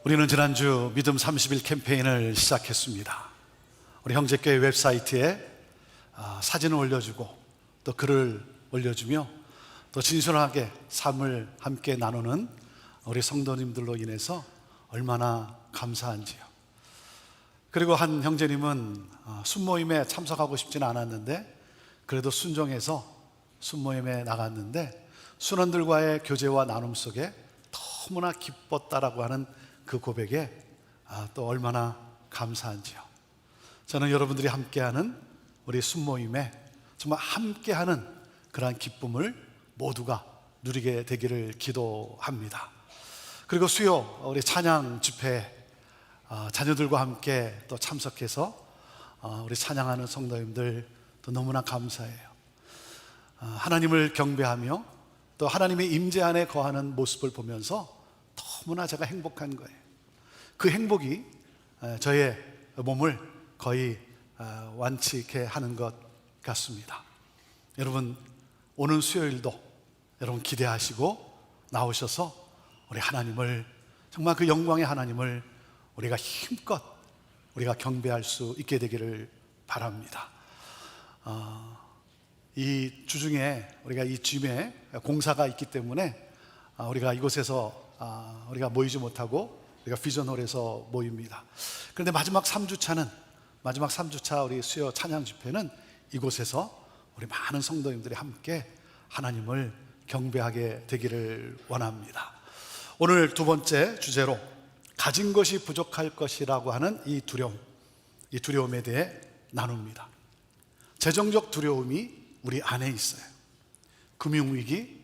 우리는 지난주 믿음 30일 캠페인을 시작했습니다. 우리 형제교회 웹사이트에 사진을 올려주고 또 글을 올려주며 또 진솔하게 삶을 함께 나누는 우리 성도님들로 인해서 얼마나 감사한지요. 그리고 한 형제님은 순모임에 참석하고 싶지는 않았는데 그래도 순종해서 순모임에 나갔는데 순원들과의 교제와 나눔 속에 너무나 기뻤다라고 하는 그 고백에 또 얼마나 감사한지요. 저는 여러분들이 함께하는 우리 순모임에 정말 함께하는 그러한 기쁨을 모두가 누리게 되기를 기도합니다. 그리고 수요 우리 찬양 집회에 자녀들과 함께 또 참석해서 우리 찬양하는 성도님들 또 너무나 감사해요. 하나님을 경배하며 또 하나님의 임재 안에 거하는 모습을 보면서 너무나 제가 행복한 거예요. 그 행복이 저의 몸을 거의 완치케 하는 것 같습니다. 여러분 오는 수요일도 여러분 기대하시고 나오셔서 우리 하나님을 정말 그 영광의 하나님을 우리가 힘껏 우리가 경배할 수 있게 되기를 바랍니다. 이 주중에 우리가 이 짐에 공사가 있기 때문에 우리가 이곳에서 우리가 모이지 못하고 우리가 비전홀에서 모입니다. 그런데 마지막 3주차는 마지막 3주차 우리 수요 찬양 집회는 이곳에서 우리 많은 성도님들이 함께 하나님을 경배하게 되기를 원합니다. 오늘 두 번째 주제로 가진 것이 부족할 것이라고 하는 이 두려움에 대해 나눕니다. 재정적 두려움이 우리 안에 있어요. 금융위기,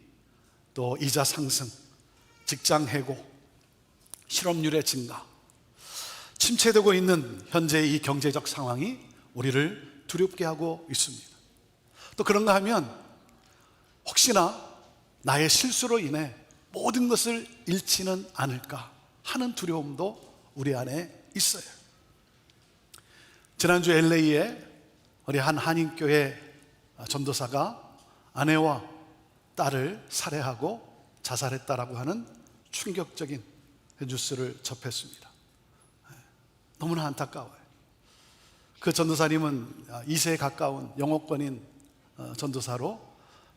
또 이자 상승, 직장 해고, 실업률의 증가, 침체되고 있는 현재의 이 경제적 상황이 우리를 두렵게 하고 있습니다. 또 그런가 하면 혹시나 나의 실수로 인해 모든 것을 잃지는 않을까 하는 두려움도 우리 안에 있어요. 지난주 LA에 우리 한 한인교회 전도사가 아내와 딸을 살해하고 자살했다라고 하는 충격적인 뉴스를 접했습니다. 너무나 안타까워요. 그 전도사님은 2세에 가까운 영어권인 전도사로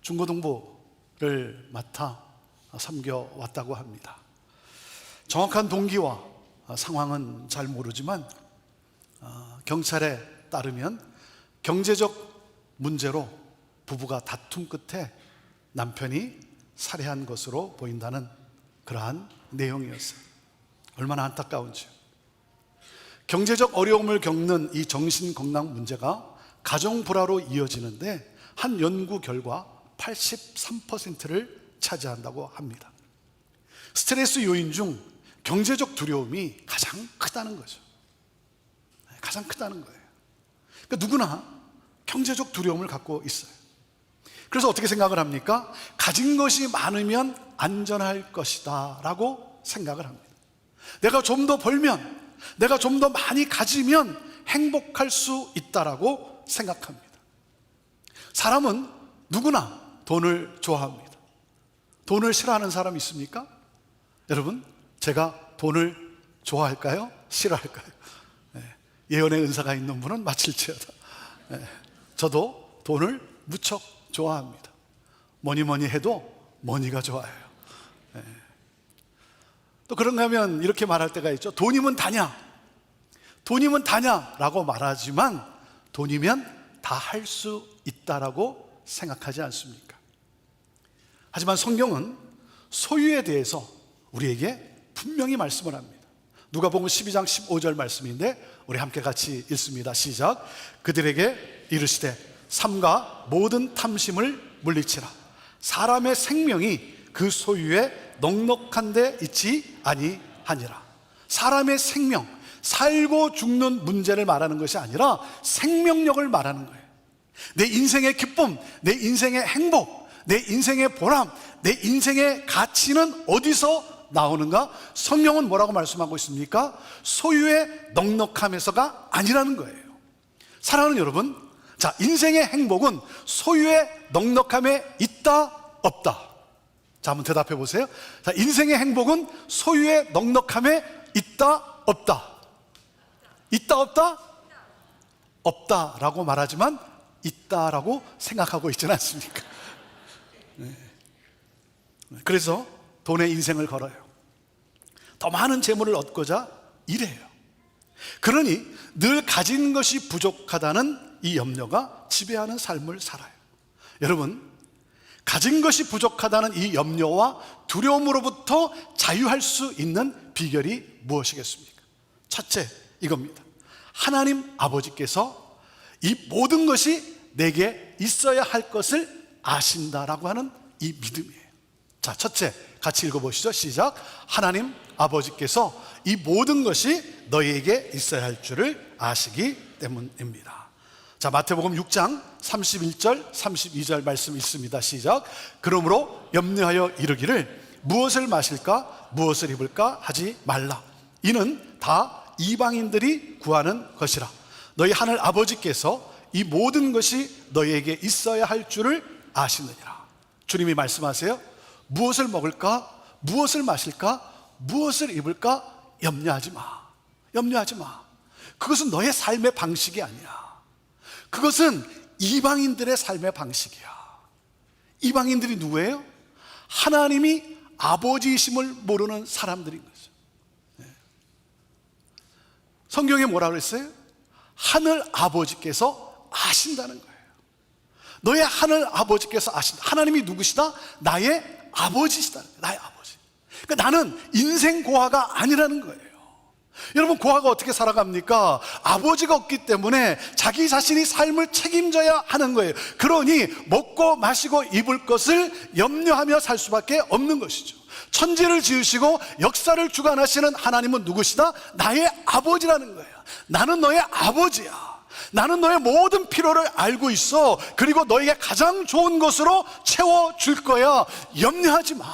중고등부를 맡아 섬겨왔다고 합니다. 정확한 동기와 상황은 잘 모르지만 경찰에 따르면 경제적 문제로 부부가 다툼 끝에 남편이 살해한 것으로 보인다는 그러한 내용이었어요. 얼마나 안타까운지요. 경제적 어려움을 겪는 이 정신건강 문제가 가정불화로 이어지는데 한 연구 결과 83%를 차지한다고 합니다. 스트레스 요인 중 경제적 두려움이 가장 크다는 거죠. 가장 크다는 거예요. 그러니까 누구나 경제적 두려움을 갖고 있어요. 그래서 어떻게 생각을 합니까? 가진 것이 많으면 안전할 것이다 라고 생각을 합니다. 내가 좀 더 벌면, 내가 좀 더 많이 가지면 행복할 수 있다라고 생각합니다. 사람은 누구나 돈을 좋아합니다. 돈을 싫어하는 사람 있습니까? 여러분, 제가 돈을 좋아할까요? 싫어할까요? 예언의 은사가 있는 분은 마칠지어다. 저도 돈을 무척 좋아합니다. 뭐니 해도 머니가 좋아요. 또 그런가 하면 이렇게 말할 때가 있죠. 돈이면 다냐? 돈이면 다냐? 라고 말하지만 돈이면 다 할 수 있다라고 생각하지 않습니까? 하지만 성경은 소유에 대해서 우리에게 분명히 말씀을 합니다. 누가복음 12장 15절 말씀인데 우리 함께 같이 읽습니다. 시작. 그들에게 이르시되 삼가 모든 탐심을 물리치라. 사람의 생명이 그 소유에 넉넉한 데 있지 아니하니라. 사람의 생명, 살고 죽는 문제를 말하는 것이 아니라 생명력을 말하는 거예요. 내 인생의 기쁨, 내 인생의 행복, 내 인생의 보람, 내 인생의 가치는 어디서 나오는가? 성경은 뭐라고 말씀하고 있습니까? 소유의 넉넉함에서가 아니라는 거예요. 사랑하는 여러분, 자, 인생의 행복은 소유의 넉넉함에 있다, 없다? 자, 한번 대답해 보세요. 자, 인생의 행복은 소유의 넉넉함에 있다, 없다. 있다, 없다? 없다라고 말하지만 있다라고 생각하고 있지는 않습니까? 그래서 돈에 인생을 걸어요. 더 많은 재물을 얻고자 일해요. 그러니 늘 가진 것이 부족하다는 이 염려가 지배하는 삶을 살아요. 여러분, 가진 것이 부족하다는 이 염려와 두려움으로부터 자유할 수 있는 비결이 무엇이겠습니까? 첫째, 이겁니다. 하나님 아버지께서 이 모든 것이 내게 있어야 할 것을 아신다라고 하는 이 믿음이에요. 자, 첫째, 같이 읽어보시죠. 시작. 하나님 아버지께서 이 모든 것이 너희에게 있어야 할 줄을 아시기 때문입니다. 자, 마태복음 6장 31절 32절 말씀 있습니다. 시작. 그러므로 염려하여 이르기를 무엇을 마실까 무엇을 입을까 하지 말라. 이는 다 이방인들이 구하는 것이라. 너희 하늘 아버지께서 이 모든 것이 너희에게 있어야 할 줄을 아시느니라. 주님이 말씀하세요. 무엇을 먹을까 무엇을 마실까 무엇을 입을까 염려하지 마. 염려하지 마. 그것은 너의 삶의 방식이 아니야. 그것은 이방인들의 삶의 방식이야. 이방인들이 누구예요? 하나님이 아버지이심을 모르는 사람들인 거죠. 성경에 뭐라 그랬어요? 하늘 아버지께서 아신다는 거예요. 너의 하늘 아버지께서 아신다. 하나님이 누구시다? 나의 아버지시다. 나의 아버지. 그러니까 나는 인생 고아가 아니라는 거예요. 여러분, 고아가 어떻게 살아갑니까? 아버지가 없기 때문에 자기 자신이 삶을 책임져야 하는 거예요. 그러니 먹고 마시고 입을 것을 염려하며 살 수밖에 없는 것이죠. 천지를 지으시고 역사를 주관하시는 하나님은 누구시다? 나의 아버지라는 거예요. 나는 너의 아버지야. 나는 너의 모든 필요를 알고 있어. 그리고 너에게 가장 좋은 것으로 채워줄 거야. 염려하지 마.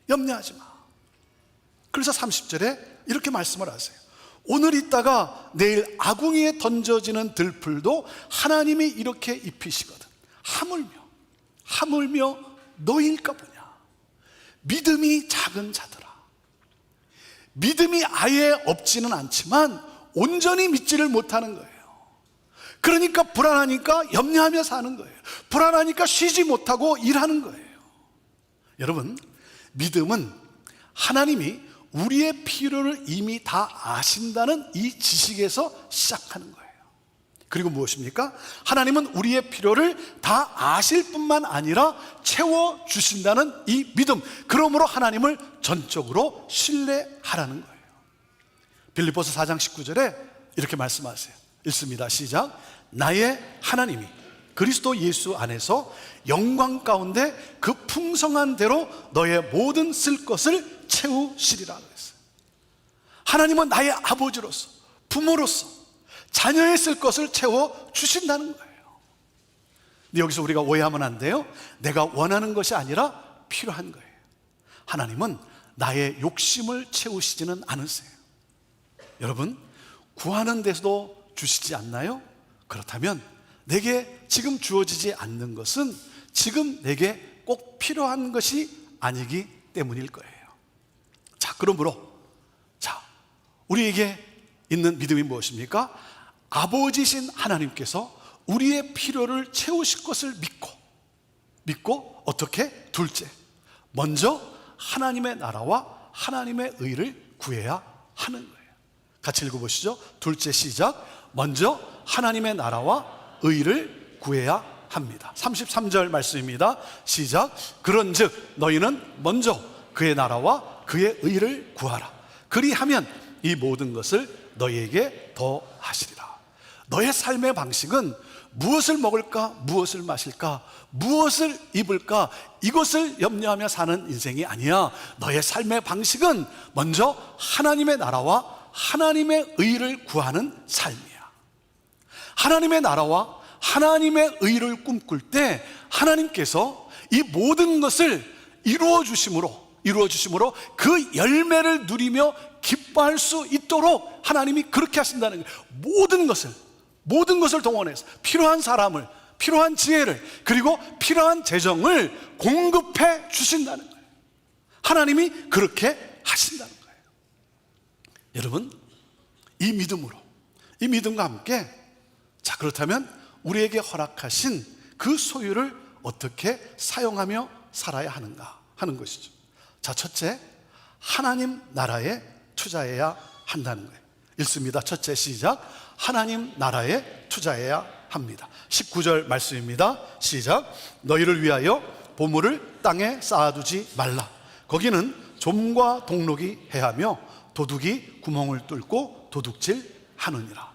염려하지 마. 그래서 30절에 이렇게 말씀을 하세요. 오늘 있다가 내일 아궁이에 던져지는 들풀도 하나님이 이렇게 입히시거든. 하물며 너희일까 보냐. 믿음이 작은 자들아. 믿음이 아예 없지는 않지만 온전히 믿지를 못하는 거예요. 그러니까 불안하니까 염려하며 사는 거예요. 불안하니까 쉬지 못하고 일하는 거예요. 여러분, 믿음은 하나님이 우리의 필요를 이미 다 아신다는 이 지식에서 시작하는 거예요. 그리고 무엇입니까? 하나님은 우리의 필요를 다 아실 뿐만 아니라 채워주신다는 이 믿음. 그러므로 하나님을 전적으로 신뢰하라는 거예요. 빌립보서 4장 19절에 이렇게 말씀하세요. 읽습니다. 시작. 나의 하나님이 그리스도 예수 안에서 영광 가운데 그 풍성한 대로 너의 모든 쓸 것을 채우시리라 그랬어요. 하나님은 나의 아버지로서, 부모로서 자녀의 쓸 것을 채워주신다는 거예요. 근데 여기서 우리가 오해하면 안 돼요. 내가 원하는 것이 아니라 필요한 거예요. 하나님은 나의 욕심을 채우시지는 않으세요. 여러분, 구하는 데서도 주시지 않나요? 그렇다면 내게 지금 주어지지 않는 것은 지금 내게 꼭 필요한 것이 아니기 때문일 거예요. 자, 그러므로 우리에게 있는 믿음이 무엇입니까? 아버지신 하나님께서 우리의 필요를 채우실 것을 믿고 어떻게? 둘째, 먼저 하나님의 나라와 하나님의 의를 구해야 하는 거예요. 같이 읽어보시죠. 둘째, 시작. 먼저 하나님의 나라와 의를 구해야 합니다. 33절 말씀입니다. 시작. 그런즉 너희는 먼저 그의 나라와 그의 의를 구하라. 그리하면 이 모든 것을 너희에게 더하시리라. 너의 삶의 방식은 무엇을 먹을까, 무엇을 마실까, 무엇을 입을까, 이것을 염려하며 사는 인생이 아니야. 너의 삶의 방식은 먼저 하나님의 나라와 하나님의 의를 구하는 삶이야. 하나님의 나라와 하나님의 의를 꿈꿀 때 하나님께서 이 모든 것을 이루어 주심으로 그 열매를 누리며 기뻐할 수 있도록 하나님이 그렇게 하신다는 거예요. 모든 것을 동원해서 필요한 사람을, 필요한 지혜를, 그리고 필요한 재정을 공급해 주신다는 거예요. 하나님이 그렇게 하신다는 거예요. 여러분, 이 믿음으로, 이 믿음과 함께, 자, 그렇다면 우리에게 허락하신 그 소유를 어떻게 사용하며 살아야 하는가 하는 것이죠. 자, 첫째, 하나님 나라에 투자해야 한다는 거예요. 읽습니다. 첫째, 시작. 하나님 나라에 투자해야 합니다. 19절 말씀입니다. 시작. 너희를 위하여 보물을 땅에 쌓아두지 말라. 거기는 좀과 동록이 해하며 도둑이 구멍을 뚫고 도둑질 하느니라.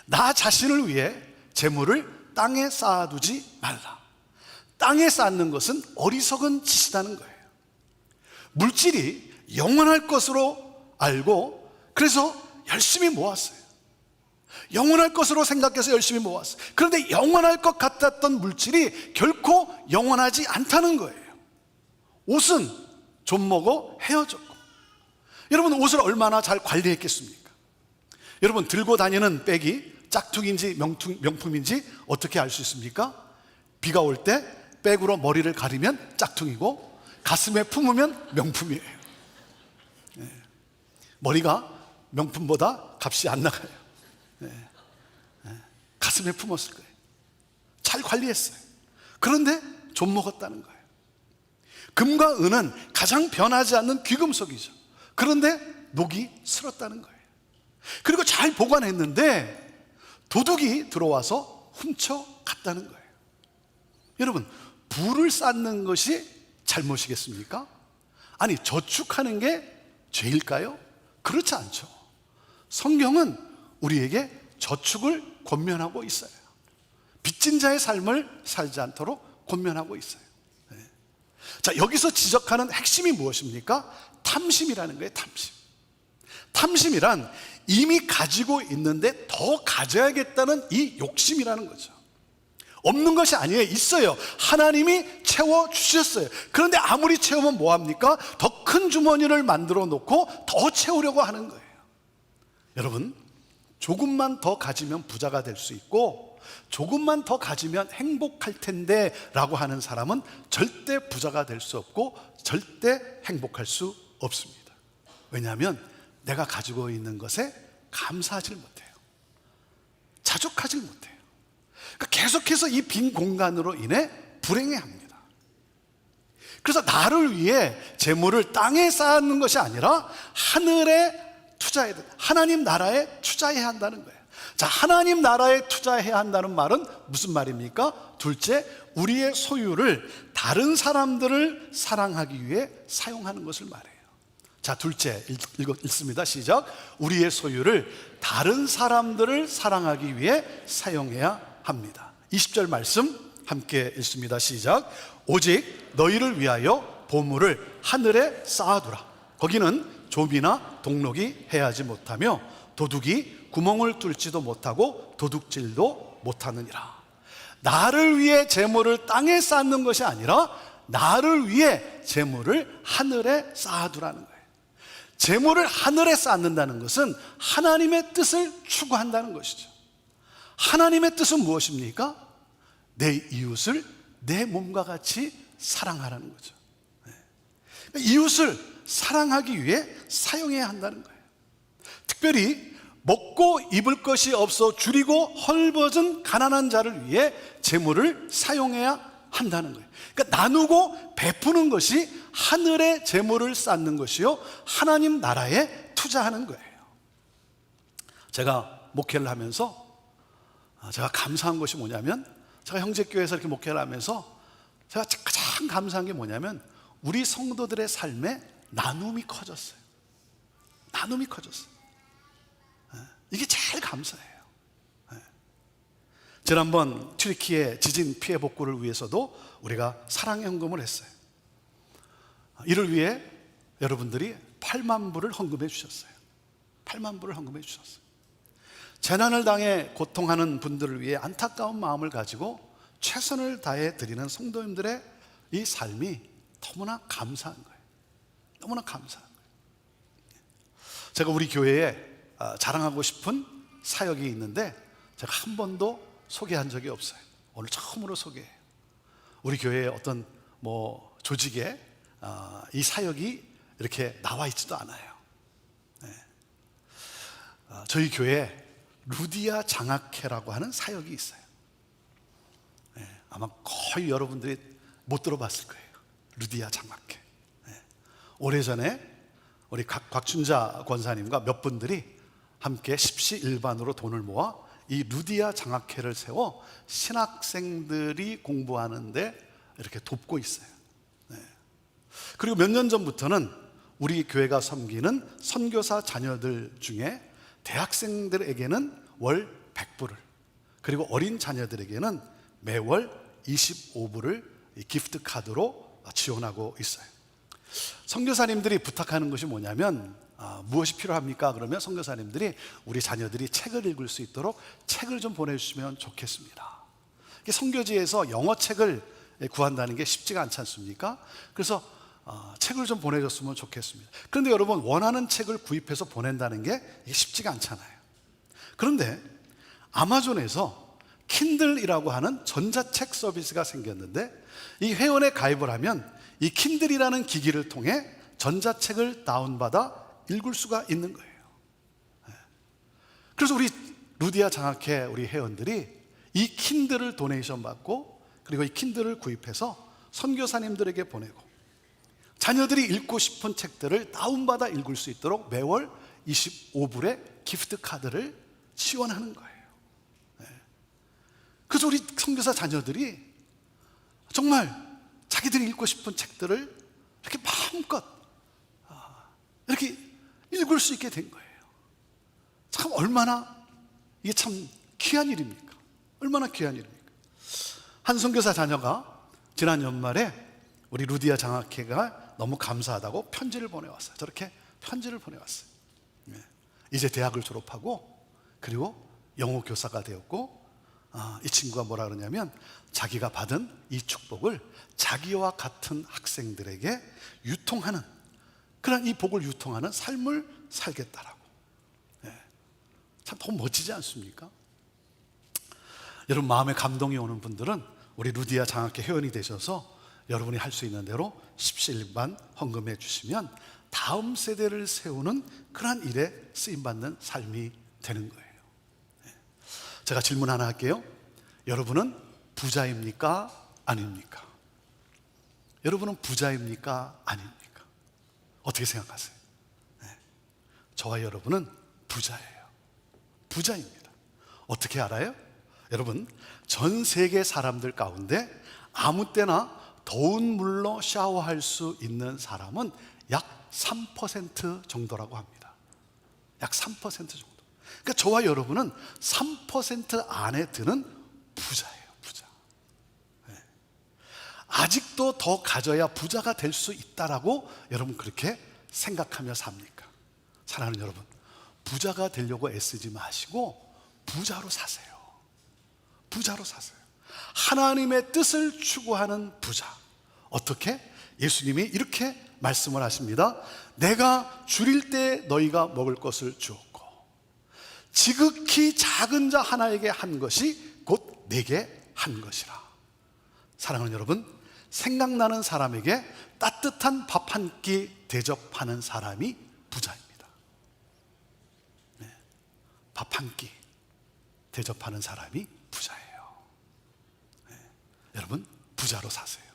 나 자신을 위해 재물을 땅에 쌓아두지 말라. 땅에 쌓는 것은 어리석은 짓이라는 거예요. 물질이 영원할 것으로 알고 그래서 열심히 모았어요. 영원할 것으로 생각해서 열심히 모았어요. 그런데 영원할 것 같았던 물질이 결코 영원하지 않다는 거예요. 옷은 좀 먹어 헤어졌고, 여러분 옷을 얼마나 잘 관리했겠습니까? 여러분 들고 다니는 백이 짝퉁인지 명품인지 어떻게 알 수 있습니까? 비가 올 때 백으로 머리를 가리면 짝퉁이고 가슴에 품으면 명품이에요. 머리가 명품보다 값이 안 나가요. 가슴에 품었을 거예요. 잘 관리했어요. 그런데 좀 먹었다는 거예요. 금과 은은 가장 변하지 않는 귀금속이죠. 그런데 녹이 슬었다는 거예요. 그리고 잘 보관했는데 도둑이 들어와서 훔쳐갔다는 거예요. 여러분, 부를 쌓는 것이 잘못이겠습니까? 아니, 저축하는 게 죄일까요? 그렇지 않죠. 성경은 우리에게 저축을 권면하고 있어요. 빚진 자의 삶을 살지 않도록 권면하고 있어요. 자, 여기서 지적하는 핵심이 무엇입니까? 탐심이라는 거예요. 탐심이란 이미 가지고 있는데 더 가져야겠다는 이 욕심이라는 거죠. 없는 것이 아니에요. 있어요. 하나님이 채워주셨어요. 그런데 아무리 채우면 뭐합니까? 더 큰 주머니를 만들어 놓고 더 채우려고 하는 거예요. 여러분, 조금만 더 가지면 부자가 될 수 있고 조금만 더 가지면 행복할 텐데 라고 하는 사람은 절대 부자가 될 수 없고 절대 행복할 수 없습니다. 왜냐하면 내가 가지고 있는 것에 감사하지 못해요. 자족하지 못해요. 그러니까 계속해서 이 빈 공간으로 인해 불행해합니다. 그래서 나를 위해 재물을 땅에 쌓는 것이 아니라 하늘에 투자해야 된다. 하나님 나라에 투자해야 한다는 거예요. 자, 하나님 나라에 투자해야 한다는 말은 무슨 말입니까? 둘째, 우리의 소유를 다른 사람들을 사랑하기 위해 사용하는 것을 말해요. 자, 둘째 읽습니다. 시작. 우리의 소유를 다른 사람들을 사랑하기 위해 사용해야 합니다. 20절 말씀 함께 읽습니다. 시작. 오직 너희를 위하여 보물을 하늘에 쌓아두라. 거기는 좀이나 동록이 해하지 못하며 도둑이 구멍을 뚫지도 못하고 도둑질도 못하느니라. 나를 위해 재물을 땅에 쌓는 것이 아니라 나를 위해 재물을 하늘에 쌓아두라는 거예요. 재물을 하늘에 쌓는다는 것은 하나님의 뜻을 추구한다는 것이죠. 하나님의 뜻은 무엇입니까? 내 이웃을 내 몸과 같이 사랑하라는 거죠. 이웃을 사랑하기 위해 사용해야 한다는 거예요. 특별히 먹고 입을 것이 없어 줄이고 헐벗은 가난한 자를 위해 재물을 사용해야 한다는 거예요. 그러니까 나누고 베푸는 것이 하늘의 재물을 쌓는 것이요, 하나님 나라에 투자하는 거예요. 제가 목회를 하면서 제가 감사한 것이 뭐냐면, 제가 형제교회에서 이렇게 목회를 하면서 제가 가장 감사한 게 뭐냐면 우리 성도들의 삶에 나눔이 커졌어요. 나눔이 커졌어요. 이게 제일 감사해요. 지난번 튀르키예 지진 피해 복구를 위해서도 우리가 사랑연금을 했어요. 이를 위해 여러분들이 8만 불을 헌금해 주셨어요. 8만 불을 헌금해 주셨어요. 재난을 당해 고통하는 분들을 위해 안타까운 마음을 가지고 최선을 다해 드리는 성도님들의 이 삶이 너무나 감사한 거예요. 너무나 감사한 거예요. 제가 우리 교회에 자랑하고 싶은 사역이 있는데 제가 한 번도 소개한 적이 없어요. 오늘 처음으로 소개해요. 우리 교회의 어떤 조직에 이 사역이 이렇게 나와 있지도 않아요. 저희 교회에 루디아 장학회라고 하는 사역이 있어요. 아마 거의 여러분들이 못 들어봤을 거예요. 루디아 장학회. 오래전에 우리 곽춘자 권사님과 몇 분들이 함께 십시일반으로 돈을 모아 이 루디아 장학회를 세워 신학생들이 공부하는데 이렇게 돕고 있어요. 그리고 몇 년 전부터는 우리 교회가 섬기는 선교사 자녀들 중에 대학생들에게는 월 100불을, 그리고 어린 자녀들에게는 매월 25불을 기프트 카드로 지원하고 있어요. 선교사님들이 부탁하는 것이 뭐냐면 무엇이 필요합니까? 그러면 선교사님들이 우리 자녀들이 책을 읽을 수 있도록 책을 좀 보내주시면 좋겠습니다. 선교지에서 영어 책을 구한다는 게 쉽지가 않지 않습니까? 그래서 책을 좀 보내줬으면 좋겠습니다. 그런데 여러분, 원하는 책을 구입해서 보낸다는 게 쉽지가 않잖아요. 그런데 아마존에서 킨들이라고 하는 전자책 서비스가 생겼는데, 이 회원에 가입을 하면 이 킨들이라는 기기를 통해 전자책을 다운받아 읽을 수가 있는 거예요. 그래서 우리 루디아 장학회 우리 회원들이 이 킨들을 도네이션 받고, 그리고 이 킨들을 구입해서 선교사님들에게 보내고, 자녀들이 읽고 싶은 책들을 다운받아 읽을 수 있도록 매월 25불의 기프트 카드를 지원하는 거예요. 그래서 우리 선교사 자녀들이 정말 자기들이 읽고 싶은 책들을 이렇게 마음껏 이렇게 읽을 수 있게 된 거예요. 참 얼마나 이게 참 귀한 일입니까? 얼마나 귀한 일입니까? 한 선교사 자녀가 지난 연말에 우리 루디아 장학회가 너무 감사하다고 편지를 보내왔어요. 저렇게 편지를 보내왔어요. 이제 대학을 졸업하고 그리고 영어 교사가 되었고, 이 친구가 뭐라 그러냐면 자기가 받은 이 축복을 자기와 같은 학생들에게 유통하는, 그런 이 복을 유통하는 삶을 살겠다라고. 참 너무 멋지지 않습니까? 여러분, 마음에 감동이 오는 분들은 우리 루디아 장학회 회원이 되셔서 여러분이 할 수 있는 대로 십시일반 헌금해 주시면 다음 세대를 세우는 그런 일에 쓰임받는 삶이 되는 거예요. 제가 질문 하나 할게요. 여러분은 부자입니까? 아닙니까? 여러분은 부자입니까? 아닙니까? 어떻게 생각하세요? 저와 여러분은 부자예요. 부자입니다. 어떻게 알아요? 여러분, 전 세계 사람들 가운데 아무 때나 더운 물로 샤워할 수 있는 사람은 약 3% 정도라고 합니다. 약 3% 정도. 그러니까 저와 여러분은 3% 안에 드는 부자예요. 부자. 아직도 더 가져야 부자가 될 수 있다라고 여러분 그렇게 생각하며 삽니까? 사랑하는 여러분, 부자가 되려고 애쓰지 마시고 부자로 사세요. 부자로 사세요. 하나님의 뜻을 추구하는 부자. 어떻게? 예수님이 이렇게 말씀을 하십니다. 내가 줄일 때 너희가 먹을 것을 주었고 지극히 작은 자 하나에게 한 것이 곧 내게 한 것이라. 사랑하는 여러분, 생각나는 사람에게 따뜻한 밥 한 끼 대접하는 사람이 부자입니다. 밥 한 끼 대접하는 사람이 부자예요. 여러분, 부자로 사세요.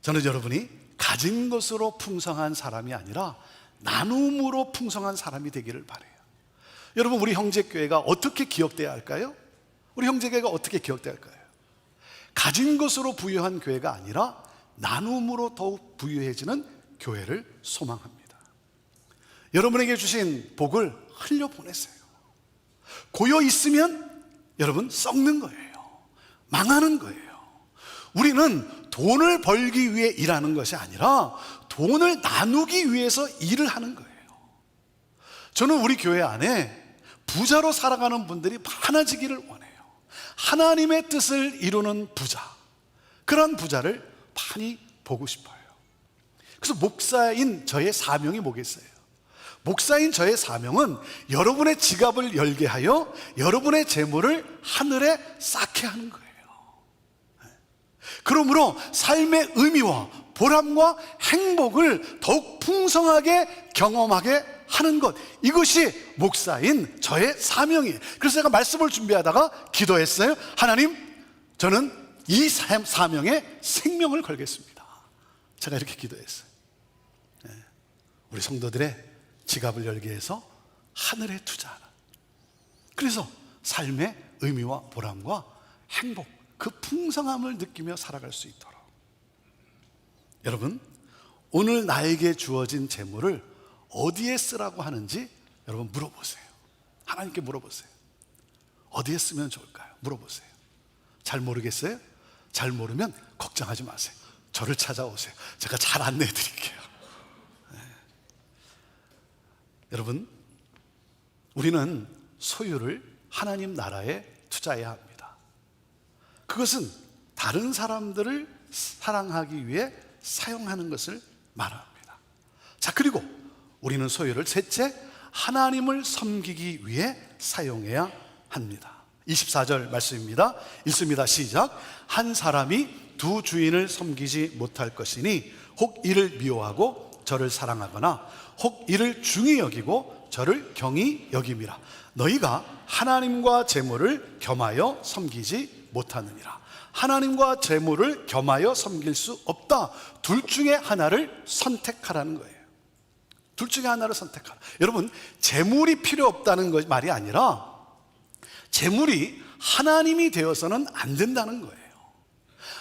저는 여러분이 가진 것으로 풍성한 사람이 아니라 나눔으로 풍성한 사람이 되기를 바라요. 여러분, 우리 형제교회가 어떻게 기억돼야 할까요? 우리 형제교회가 어떻게 기억돼야 할까요? 가진 것으로 부유한 교회가 아니라 나눔으로 더욱 부유해지는 교회를 소망합니다. 여러분에게 주신 복을 흘려보내세요. 고여 있으면 여러분 썩는 거예요. 망하는 거예요. 우리는 돈을 벌기 위해 일하는 것이 아니라 돈을 나누기 위해서 일을 하는 거예요. 저는 우리 교회 안에 부자로 살아가는 분들이 많아지기를 원해요. 하나님의 뜻을 이루는 부자, 그런 부자를 많이 보고 싶어요. 그래서 목사인 저의 사명이 뭐겠어요? 목사인 저의 사명은 여러분의 지갑을 열게 하여 여러분의 재물을 하늘에 쌓게 하는 거예요. 그러므로 삶의 의미와 보람과 행복을 더욱 풍성하게 경험하게 하는 것, 이것이 목사인 저의 사명이에요. 그래서 제가 말씀을 준비하다가 기도했어요. 하나님, 저는 이 사명에 생명을 걸겠습니다. 제가 이렇게 기도했어요. 우리 성도들의 지갑을 열게 해서 하늘에 투자하라. 그래서 삶의 의미와 보람과 행복, 그 풍성함을 느끼며 살아갈 수 있도록. 여러분, 오늘 나에게 주어진 재물을 어디에 쓰라고 하는지 여러분 물어보세요. 하나님께 물어보세요. 어디에 쓰면 좋을까요? 물어보세요. 잘 모르겠어요? 잘 모르면 걱정하지 마세요. 저를 찾아오세요. 제가 잘 안내해 드릴게요. 여러분, 우리는 소유를 하나님 나라에 투자해야 합니다. 그것은 다른 사람들을 사랑하기 위해 사용하는 것을 말합니다. 자, 그리고 우리는 소유를 셋째, 하나님을 섬기기 위해 사용해야 합니다. 24절 말씀입니다. 읽습니다. 시작. 한 사람이 두 주인을 섬기지 못할 것이니 혹 이를 미워하고 저를 사랑하거나 혹 이를 중히 여기고 저를 경히 여김이라. 너희가 하나님과 재물을 겸하여 섬기지 못하느니라. 하나님과 재물을 겸하여 섬길 수 없다. 둘 중에 하나를 선택하라는 거예요. 둘 중에 하나를 선택하라. 여러분, 재물이 필요 없다는 말이 아니라 재물이 하나님이 되어서는 안 된다는 거예요.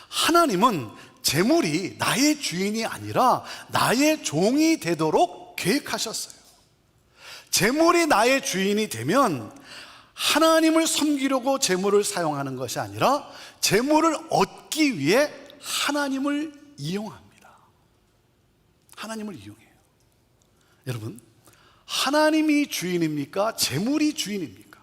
하나님은 재물이 나의 주인이 아니라 나의 종이 되도록 계획하셨어요. 재물이 나의 주인이 되면 하나님을 섬기려고 재물을 사용하는 것이 아니라 재물을 얻기 위해 하나님을 이용합니다. 하나님을 이용해요. 여러분, 하나님이 주인입니까? 재물이 주인입니까?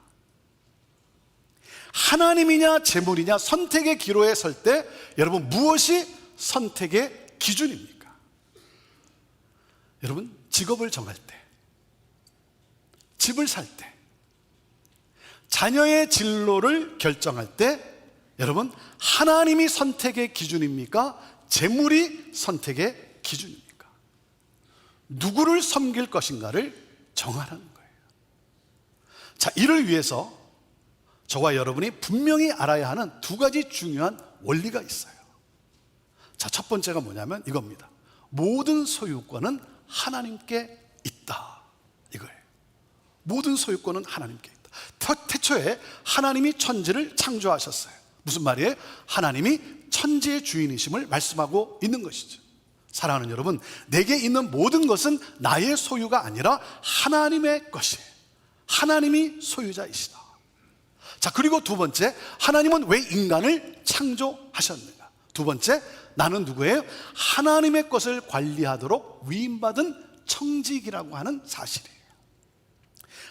하나님이냐 재물이냐 선택의 기로에 설 때 여러분, 무엇이 선택의 기준입니까? 여러분, 직업을 정할 때, 집을 살 때, 자녀의 진로를 결정할 때 여러분, 하나님이 선택의 기준입니까? 재물이 선택의 기준입니까? 누구를 섬길 것인가를 정하라는 거예요. 자, 이를 위해서 저와 여러분이 분명히 알아야 하는 두 가지 중요한 원리가 있어요. 자, 첫 번째가 뭐냐면 이겁니다. 모든 소유권은 하나님께 있다, 이거예요. 모든 소유권은 하나님께 있다. 태초에 하나님이 천지를 창조하셨어요. 무슨 말이에요? 하나님이 천지의 주인이심을 말씀하고 있는 것이죠. 사랑하는 여러분, 내게 있는 모든 것은 나의 소유가 아니라 하나님의 것이에요. 하나님이 소유자이시다. 자, 그리고 두 번째, 하나님은 왜 인간을 창조하셨는가? 두 번째, 나는 누구예요? 하나님의 것을 관리하도록 위임받은 청직이라고 하는 사실이에요.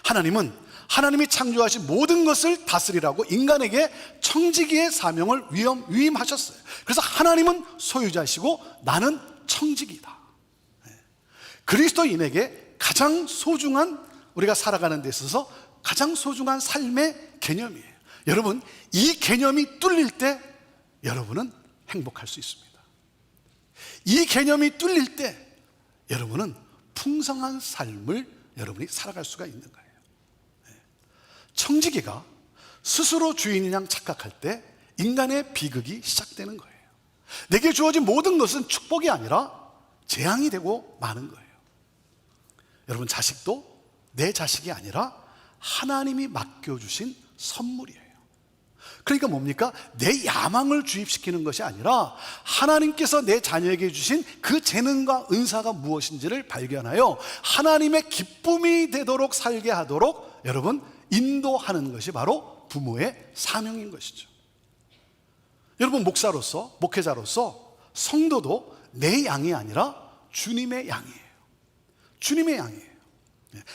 하나님은 하나님이 창조하신 모든 것을 다스리라고 인간에게 청지기의 사명을 위임하셨어요. 그래서 하나님은 소유자시고 나는 청지기다. 그리스도인에게 가장 소중한, 우리가 살아가는 데 있어서 가장 소중한 삶의 개념이에요. 여러분, 이 개념이 뚫릴 때 여러분은 행복할 수 있습니다. 이 개념이 뚫릴 때 여러분은 풍성한 삶을 여러분이 살아갈 수가 있는 거예요. 청지기가 스스로 주인인 양 착각할 때 인간의 비극이 시작되는 거예요. 내게 주어진 모든 것은 축복이 아니라 재앙이 되고 마는 거예요. 여러분, 자식도 내 자식이 아니라 하나님이 맡겨주신 선물이에요. 그러니까 뭡니까? 내 야망을 주입시키는 것이 아니라 하나님께서 내 자녀에게 주신 그 재능과 은사가 무엇인지를 발견하여 하나님의 기쁨이 되도록 살게 하도록 여러분, 인도하는 것이 바로 부모의 사명인 것이죠. 여러분, 목사로서, 목회자로서 성도도 내 양이 아니라 주님의 양이에요. 주님의 양이에요.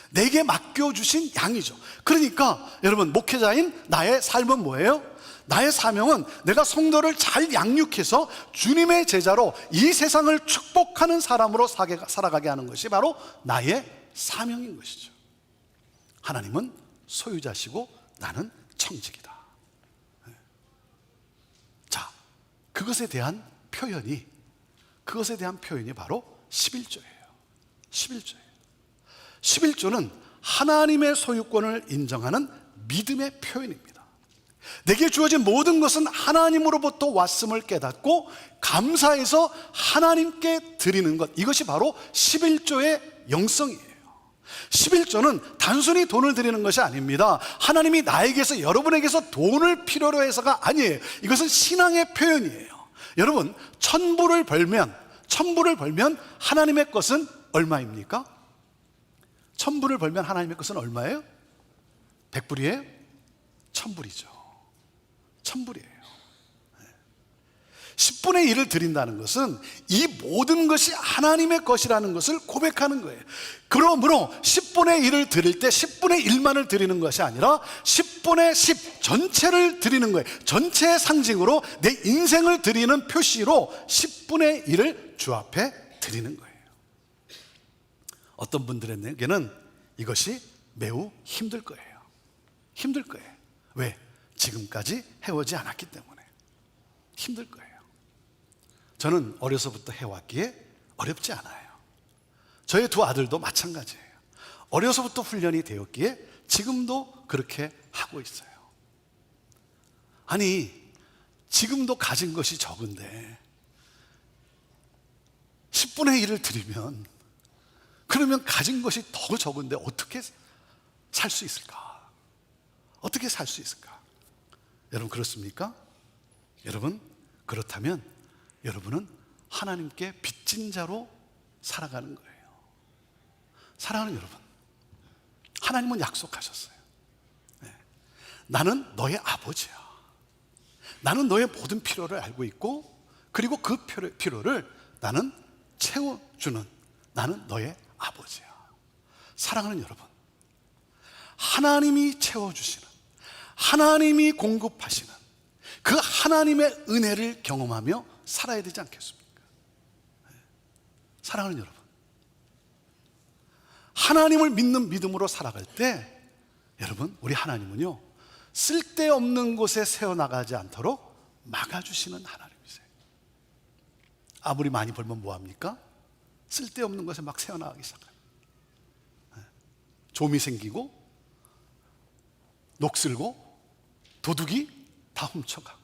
내게 맡겨주신 양이죠. 그러니까 여러분, 목회자인 나의 삶은 뭐예요? 나의 사명은 내가 성도를 잘 양육해서 주님의 제자로 이 세상을 축복하는 사람으로 살아가게 하는 것이 바로 나의 사명인 것이죠. 하나님은 소유자시고 나는 청직이다. 자, 그것에 대한 표현이 바로 11조예요. 11조예요. 11조는 하나님의 소유권을 인정하는 믿음의 표현입니다. 내게 주어진 모든 것은 하나님으로부터 왔음을 깨닫고 감사해서 하나님께 드리는 것, 이것이 바로 11조의 영성이에요. 11조는 단순히 돈을 드리는 것이 아닙니다. 하나님이 나에게서, 여러분에게서 돈을 필요로 해서가 아니에요. 이것은 신앙의 표현이에요. 여러분, 천불을 벌면 하나님의 것은 얼마입니까? 천불을 벌면 하나님의 것은 얼마예요? 100불이에요? 1000불이죠. 1000불이에요. 10분의 1을 드린다는 것은 이 모든 것이 하나님의 것이라는 것을 고백하는 거예요. 그러므로 10분의 1을 드릴 때 10분의 1만을 드리는 것이 아니라 10분의 10 전체를 드리는 거예요. 전체의 상징으로 내 인생을 드리는 표시로 10분의 1을 주 앞에 드리는 거예요. 어떤 분들에게는 이것이 매우 힘들 거예요. 힘들 거예요. 왜? 지금까지 해오지 않았기 때문에 힘들 거예요. 저는 어려서부터 해왔기에 어렵지 않아요. 저의 두 아들도 마찬가지예요. 어려서부터 훈련이 되었기에 지금도 그렇게 하고 있어요. 아니, 지금도 가진 것이 적은데 10분의 1을 드리면, 그러면 가진 것이 더 적은데 어떻게 살 수 있을까? 어떻게 살 수 있을까? 여러분, 그렇습니까? 여러분, 그렇다면 여러분은 하나님께 빚진 자로 살아가는 거예요. 사랑하는 여러분, 하나님은 약속하셨어요. 네. 나는 너의 아버지야. 나는 너의 모든 필요를 알고 있고, 그리고 그 필요를 나는 채워주는, 나는 너의 아버지야. 사랑하는 여러분, 하나님이 채워주시는, 하나님이 공급하시는 그 하나님의 은혜를 경험하며 살아야 되지 않겠습니까? 사랑하는 여러분, 하나님을 믿는 믿음으로 살아갈 때, 여러분, 우리 하나님은요, 쓸데없는 곳에 세워나가지 않도록 막아주시는 하나님이세요. 아무리 많이 벌면 뭐합니까? 쓸데없는 것에 막 세워나가기 시작해요. 좀이 생기고 녹슬고 도둑이 다 훔쳐가고.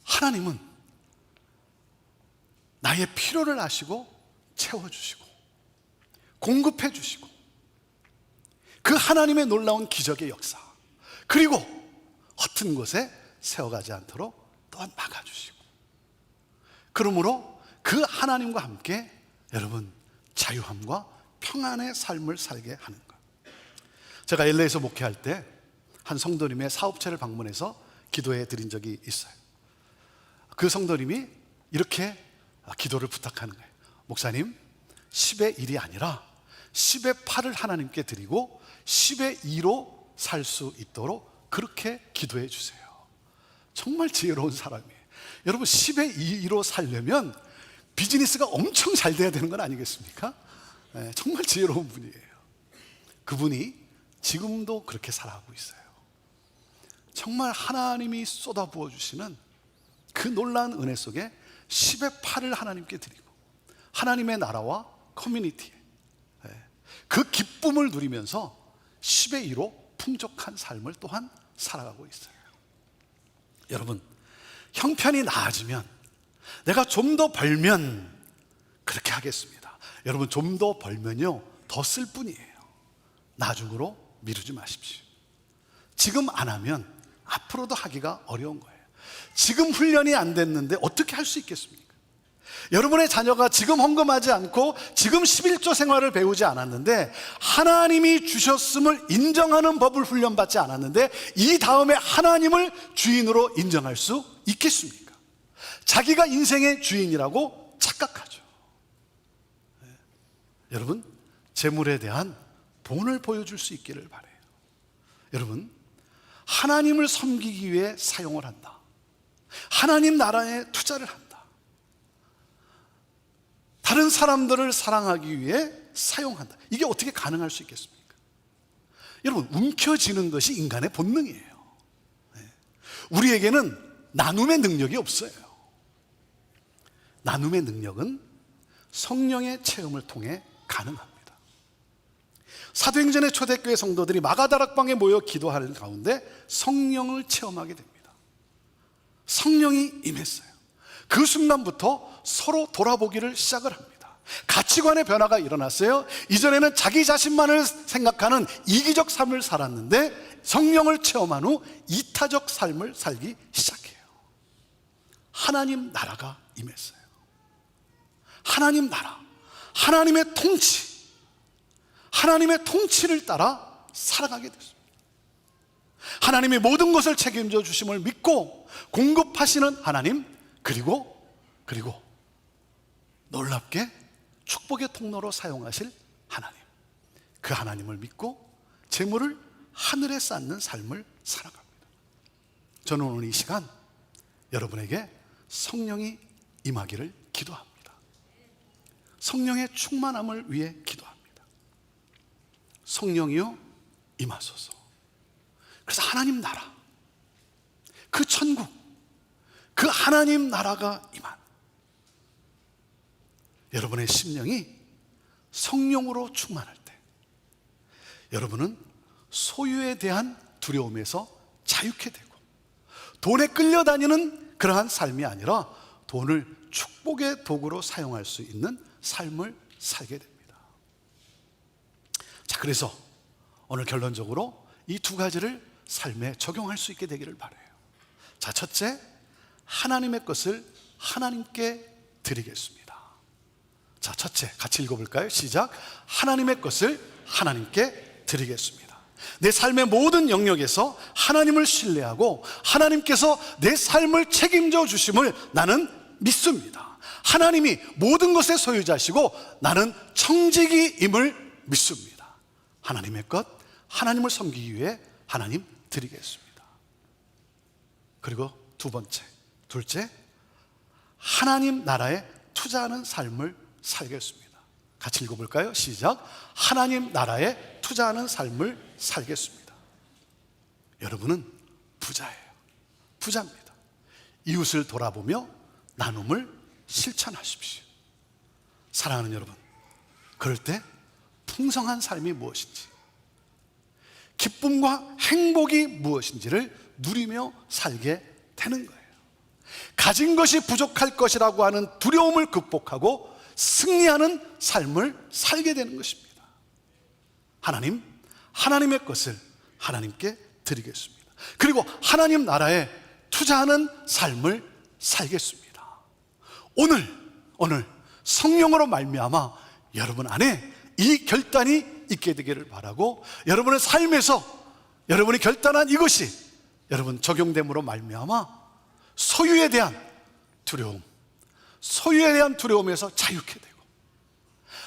하나님은 나의 필요를 아시고 채워주시고 공급해 주시고, 그 하나님의 놀라운 기적의 역사, 그리고 허튼 곳에 세워가지 않도록 또한 막아주시고, 그러므로 그 하나님과 함께 여러분 자유함과 평안의 삶을 살게 하는 것. 제가 LA에서 목회할 때 한 성도님의 사업체를 방문해서 기도해 드린 적이 있어요. 그 성도님이 이렇게 기도를 부탁하는 거예요. 목사님, 10의 1이 아니라 10의 8을 하나님께 드리고 10의 2로 살 수 있도록 그렇게 기도해 주세요. 정말 지혜로운 사람이에요. 여러분, 10의 2로 살려면 비즈니스가 엄청 잘 돼야 되는 건 아니겠습니까? 네, 정말 지혜로운 분이에요. 그분이 지금도 그렇게 살아가고 있어요. 정말 하나님이 쏟아부어 주시는 그 놀라운 은혜 속에 10의 8을 하나님께 드리고 하나님의 나라와 커뮤니티에 그 기쁨을 누리면서 10의 2로 풍족한 삶을 또한 살아가고 있어요. 여러분, 형편이 나아지면, 내가 좀 더 벌면 그렇게 하겠습니다. 여러분, 좀 더 벌면요 더 쓸 뿐이에요. 나중으로 미루지 마십시오. 지금 안 하면 앞으로도 하기가 어려운 거예요. 지금 훈련이 안 됐는데 어떻게 할 수 있겠습니까? 여러분의 자녀가 지금 헌금하지 않고 지금 11조 생활을 배우지 않았는데, 하나님이 주셨음을 인정하는 법을 훈련받지 않았는데, 이 다음에 하나님을 주인으로 인정할 수 있겠습니까? 자기가 인생의 주인이라고 착각하죠. 여러분, 재물에 대한 본을 보여줄 수 있기를 바라요. 여러분, 하나님을 섬기기 위해 사용을 한다. 하나님 나라에 투자를 한다. 다른 사람들을 사랑하기 위해 사용한다. 이게 어떻게 가능할 수 있겠습니까? 여러분, 움켜쥐는 것이 인간의 본능이에요. 우리에게는 나눔의 능력이 없어요. 나눔의 능력은 성령의 체험을 통해 가능합니다. 사도행전의 초대교회 성도들이 마가다락방에 모여 기도하는 가운데 성령을 체험하게 됩니다. 성령이 임했어요. 그 순간부터 서로 돌아보기를 시작을 합니다. 가치관의 변화가 일어났어요. 이전에는 자기 자신만을 생각하는 이기적 삶을 살았는데 성령을 체험한 후 이타적 삶을 살기 시작해요. 하나님 나라가 임했어요. 하나님 나라, 하나님의 통치, 하나님의 통치를 따라 살아가게 됐습니다. 하나님이 모든 것을 책임져 주심을 믿고 공급하시는 하나님, 그리고 놀랍게 축복의 통로로 사용하실 하나님, 그 하나님을 믿고 재물을 하늘에 쌓는 삶을 살아갑니다. 저는 오늘 이 시간 여러분에게 성령이 임하기를 기도합니다. 성령의 충만함을 위해 기도합니다. 성령이여 임하소서. 그래서 하나님 나라, 그 천국, 그 하나님 나라가 임한 여러분의 심령이 성령으로 충만할 때 여러분은 소유에 대한 두려움에서 자유케 되고 돈에 끌려다니는 그러한 삶이 아니라 돈을 축복의 도구로 사용할 수 있는 삶을 살게 됩니다. 자, 그래서 오늘 결론적으로 이 두 가지를 삶에 적용할 수 있게 되기를 바라요. 자, 첫째, 하나님의 것을 하나님께 드리겠습니다. 자, 첫째, 같이 읽어볼까요? 시작. 하나님의 것을 하나님께 드리겠습니다. 내 삶의 모든 영역에서 하나님을 신뢰하고 하나님께서 내 삶을 책임져 주심을 나는 믿습니다. 하나님이 모든 것의 소유자시고 나는 청지기임을 믿습니다. 하나님의 것, 하나님을 섬기기 위해 하나님 드리겠습니다. 그리고 둘째, 하나님 나라에 투자하는 삶을 살겠습니다. 같이 읽어볼까요? 시작. 하나님 나라에 투자하는 삶을 살겠습니다. 여러분은 부자예요. 부자입니다. 이웃을 돌아보며 나눔을 실천하십시오. 사랑하는 여러분, 그럴 때 풍성한 삶이 무엇인지, 기쁨과 행복이 무엇인지를 누리며 살게 되는 거예요. 가진 것이 부족할 것이라고 하는 두려움을 극복하고 승리하는 삶을 살게 되는 것입니다. 하나님의 것을 하나님께 드리겠습니다. 그리고 하나님 나라에 투자하는 삶을 살겠습니다. 오늘 성령으로 말미암아 여러분 안에 이 결단이 있게 되기를 바라고, 여러분의 삶에서 여러분이 결단한 이것이 여러분 적용됨으로 말미암아 소유에 대한 두려움에서 자유케 되고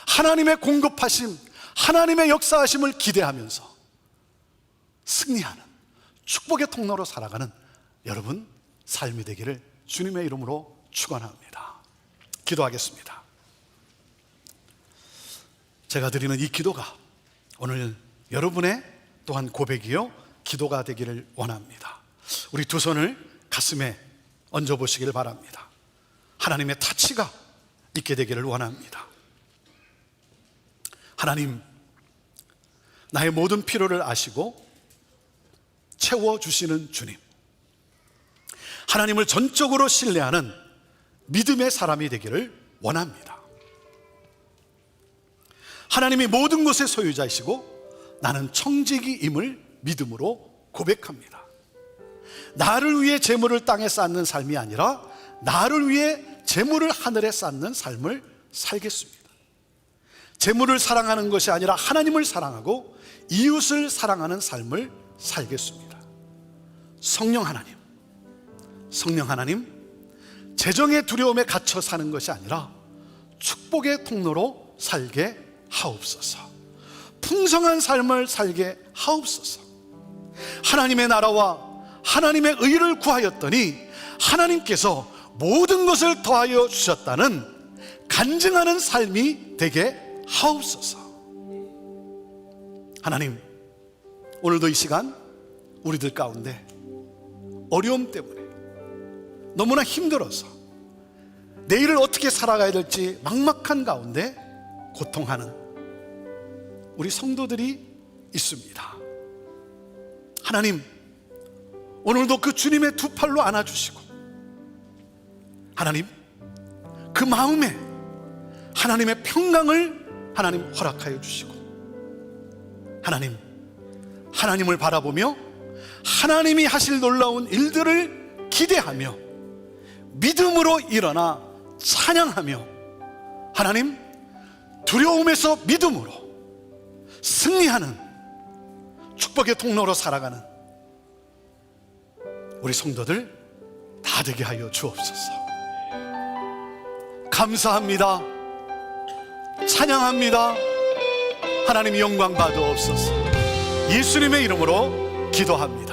하나님의 공급하심, 하나님의 역사하심을 기대하면서 승리하는 축복의 통로로 살아가는 여러분 삶이 되기를 주님의 이름으로 축원합니다. 기도하겠습니다. 제가 드리는 이 기도가 오늘 여러분의 또한 고백이요 기도가 되기를 원합니다. 우리 두 손을 가슴에 얹어 보시기를 바랍니다. 하나님의 타치가 있게 되기를 원합니다. 하나님, 나의 모든 필요를 아시고 채워주시는 주님, 하나님을 전적으로 신뢰하는 믿음의 사람이 되기를 원합니다. 하나님이 모든 것의 소유자이시고 나는 청지기임을 믿음으로 고백합니다. 나를 위해 재물을 땅에 쌓는 삶이 아니라 나를 위해 재물을 하늘에 쌓는 삶을 살겠습니다. 재물을 사랑하는 것이 아니라 하나님을 사랑하고 이웃을 사랑하는 삶을 살겠습니다. 성령 하나님, 재정의 두려움에 갇혀 사는 것이 아니라 축복의 통로로 살게 하옵소서. 풍성한 삶을 살게 하옵소서. 하나님의 나라와 하나님의 의를 구하였더니 하나님께서 모든 것을 더하여 주셨다는 간증하는 삶이 되게 하옵소서. 하나님, 오늘도 이 시간 우리들 가운데 어려움 때문에 너무나 힘들어서 내일을 어떻게 살아가야 될지 막막한 가운데 고통하는 우리 성도들이 있습니다. 하나님, 오늘도 그 주님의 두 팔로 안아주시고, 하나님, 그 마음에 하나님의 평강을 하나님 허락하여 주시고, 하나님, 하나님을 바라보며 하나님이 하실 놀라운 일들을 기대하며 믿음으로 일어나 찬양하며, 하나님, 두려움에서 믿음으로 승리하는 축복의 통로로 살아가는 우리 성도들 다 되게 하여 주옵소서. 감사합니다. 찬양합니다. 하나님 영광 받으옵소서. 예수님의 이름으로 기도합니다.